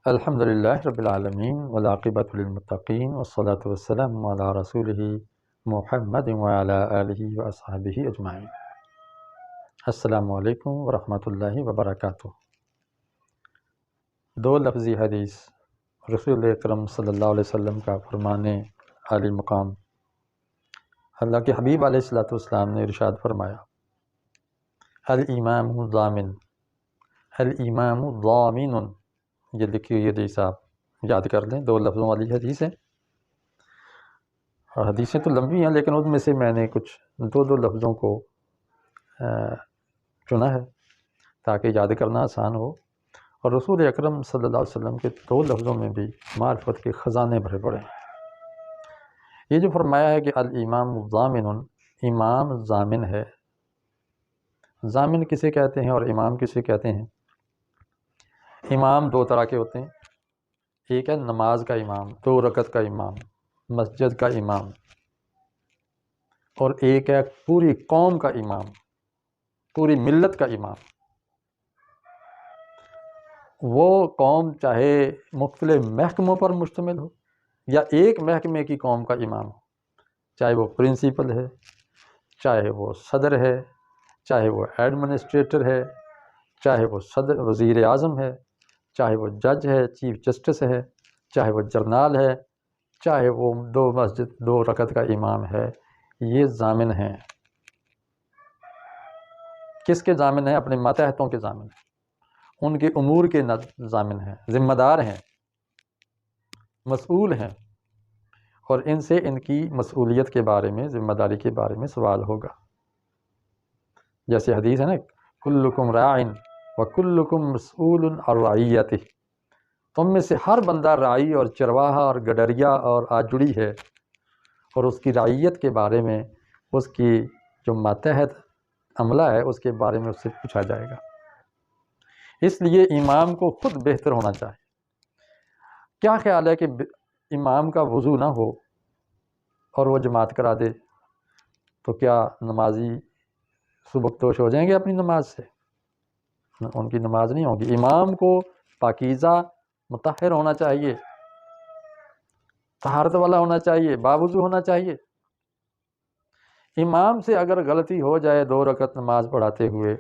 الحمدللہ رب العالمین والعاقبۃ للمتقین والصلاة والسلام علی رسولہ محمد وعلی آلہ واصحابہ اجمعین۔ السلام علیکم ورحمۃ اللہ وبرکاتہ۔ دو لفظی حدیث رسول اکرم صلی اللہ علیہ وسلم کا فرمان عالی مقام، اللہ کے حبیب علیہ السلام نے ارشاد فرمایا، الامام ضامن، الامام ضامن۔ یہ لکھی ہوئی حدیث آپ یاد کر لیں، دو لفظوں والی حدیث ہے، اور حدیثیں تو لمبی ہیں لیکن ان میں سے میں نے کچھ دو لفظوں کو چنا ہے تاکہ یاد کرنا آسان ہو، اور رسول اکرم صلی اللہ علیہ وسلم کے دو لفظوں میں بھی معرفت کے خزانے بھرے پڑے ہیں۔ یہ جو فرمایا ہے کہ الامام ضامن، امام ضامن ہے۔ ضامن کسے کہتے ہیں اور امام کسے کہتے ہیں؟ امام دو طرح کے ہوتے ہیں، ایک ہے نماز کا امام، 2 رکعت کا امام، مسجد کا امام، اور ایک ہے پوری قوم کا امام، پوری ملت کا امام۔ وہ قوم چاہے مختلف محکموں پر مشتمل ہو یا ایک محکمے کی قوم کا امام ہو، چاہے وہ پرنسپل ہے، چاہے وہ صدر ہے، چاہے وہ ایڈمنسٹریٹر ہے، چاہے وہ وزیر اعظم ہے، چاہے وہ جج ہے، چیف جسٹس ہے، چاہے وہ جرنال ہے، چاہے وہ 2 رکعت کا امام ہے، یہ ضامن ہیں۔ کس کے ضامن ہیں؟ اپنے ماتحتوں کے ضامن ہیں، ان کے امور کے ضامن ہیں، ذمہ دار ہیں، مسئول ہیں، اور ان سے ان کی مسئولیت کے بارے میں، ذمہ داری کے بارے میں سوال ہوگا۔ جیسے حدیث ہے نا، کلکم راعٍ وکلکم مسئول عن رعیتہ، تم میں سے ہر بندہ راعی اور چرواہا اور گڈریا اور آجڑی ہے، اور اس کی رعیت کے بارے میں، اس کی جو ماتحت عملہ ہے اس کے بارے میں اس سے پوچھا جائے گا۔ اس لیے امام کو خود بہتر ہونا چاہیے۔ کیا خیال ہے کہ امام کا وضو نہ ہو اور وہ جماعت کرا دے تو کیا نمازی سبکدوش ہو جائیں گے اپنی نماز سے؟ ان کی نماز نہیں ہوگی۔ امام کو پاکیزہ مطہر ہونا چاہیے، طہارت والا ہونا چاہیے، باوضو ہونا چاہیے۔ امام سے اگر غلطی ہو جائے 2 رکعت نماز پڑھاتے ہوئے،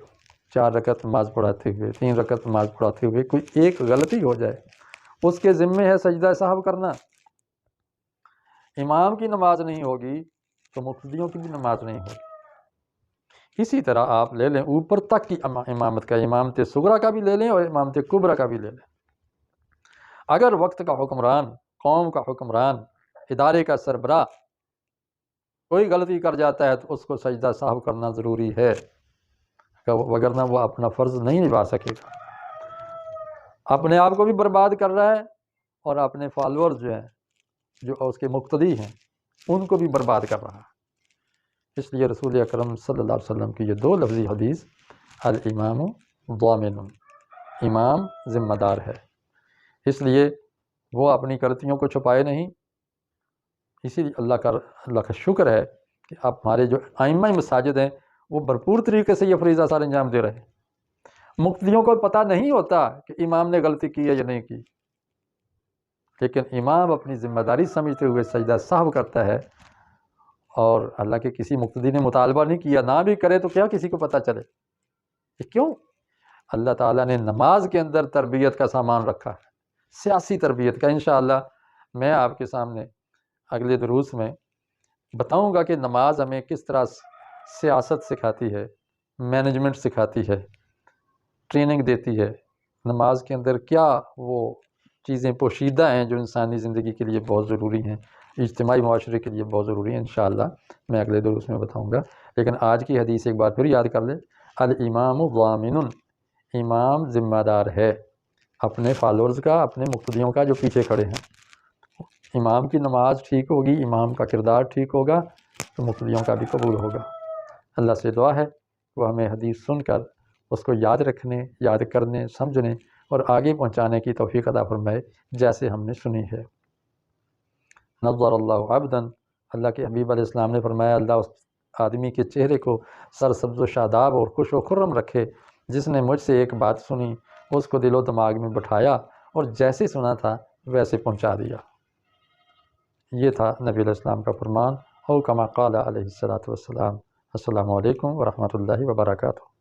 4 رکعت نماز پڑھاتے ہوئے، 3 رکعت نماز پڑھاتے ہوئے کوئی ایک غلطی ہو جائے، اس کے ذمے ہے سجدہ سہو کرنا۔ امام کی نماز نہیں ہوگی تو مقتدیوں کی بھی نماز نہیں ہوگی۔ اسی طرح آپ لے لیں اوپر تک کی امامت کا، امامت صغریٰ کا بھی لے لیں اور امامت کبریٰ کا بھی لے لیں۔ اگر وقت کا حکمران، قوم کا حکمران، ادارے کا سربراہ کوئی غلطی کر جاتا ہے تو اس کو سجدہ سہو کرنا ضروری ہے، وگرنہ وہ اپنا فرض نہیں نبھا سکے گا۔ اپنے آپ کو بھی برباد کر رہا ہے اور اپنے فالورز جو ہیں، جو اس کے مقتدی ہیں، ان کو بھی برباد کر رہا ہے۔ اس لیے رسول اکرم صلی اللہ علیہ وسلم کی یہ 2 لفظی حدیث، الامام ضامن، امام ذمہ دار ہے، اس لیے وہ اپنی غلطیوں کو چھپائے نہیں۔ اسی لیے اللہ کا شکر ہے کہ اب ہمارے جو ائمہ مساجد ہیں وہ بھرپور طریقے سے یہ فریضہ سار انجام دے رہے ہیں۔ مقتدیوں کو پتہ نہیں ہوتا کہ امام نے غلطی کی ہے یا نہیں کی، لیکن امام اپنی ذمہ داری سمجھتے ہوئے سجدہ سہو کرتا ہے، اور اللہ کے کسی مقتدی نے مطالبہ نہیں کیا، نہ بھی کرے تو کیا کسی کو پتہ چلے؟ یہ کیوں؟ اللہ تعالیٰ نے نماز کے اندر تربیت کا سامان رکھا ہے، سیاسی تربیت کا۔ انشاءاللہ میں آپ کے سامنے اگلے دروس میں بتاؤں گا کہ نماز ہمیں کس طرح سیاست سکھاتی ہے، مینجمنٹ سکھاتی ہے، ٹریننگ دیتی ہے۔ نماز کے اندر کیا وہ چیزیں پوشیدہ ہیں جو انسانی زندگی کے لیے بہت ضروری ہیں، اجتماعی معاشرے کے لیے بہت ضروری ہیں۔ انشاءاللہ میں اگلے دروس میں بتاؤں گا، لیکن آج کی حدیث ایک بار پھر یاد کر لیں، الامام ضامن، امام ذمہ دار ہے اپنے فالورز کا، اپنے مقتدیوں کا جو پیچھے کھڑے ہیں۔ امام کی نماز ٹھیک ہوگی، امام کا کردار ٹھیک ہوگا تو مقتدیوں کا بھی قبول ہوگا۔ اللہ سے دعا ہے وہ ہمیں حدیث سن کر اس کو یاد رکھنے، یاد کرنے، سمجھنے اور آگے پہنچانے کی توفیق عطا فرمائے جیسے ہم نے سنی ہے۔ نظر اللہ عبدا، اللہ کے حبیب علیہ السلام نے فرمایا اللہ اس آدمی کے چہرے کو سرسبز و شاداب اور خوش و خرم رکھے جس نے مجھ سے ایک بات سنی، اس کو دل و دماغ میں بٹھایا اور جیسے سنا تھا ویسے پہنچا دیا۔ یہ تھا نبی علیہ السلام کا فرمان، او کما قال علیہ الصلاۃ والسلام۔ السلام علیکم ورحمۃ اللہ وبرکاتہ۔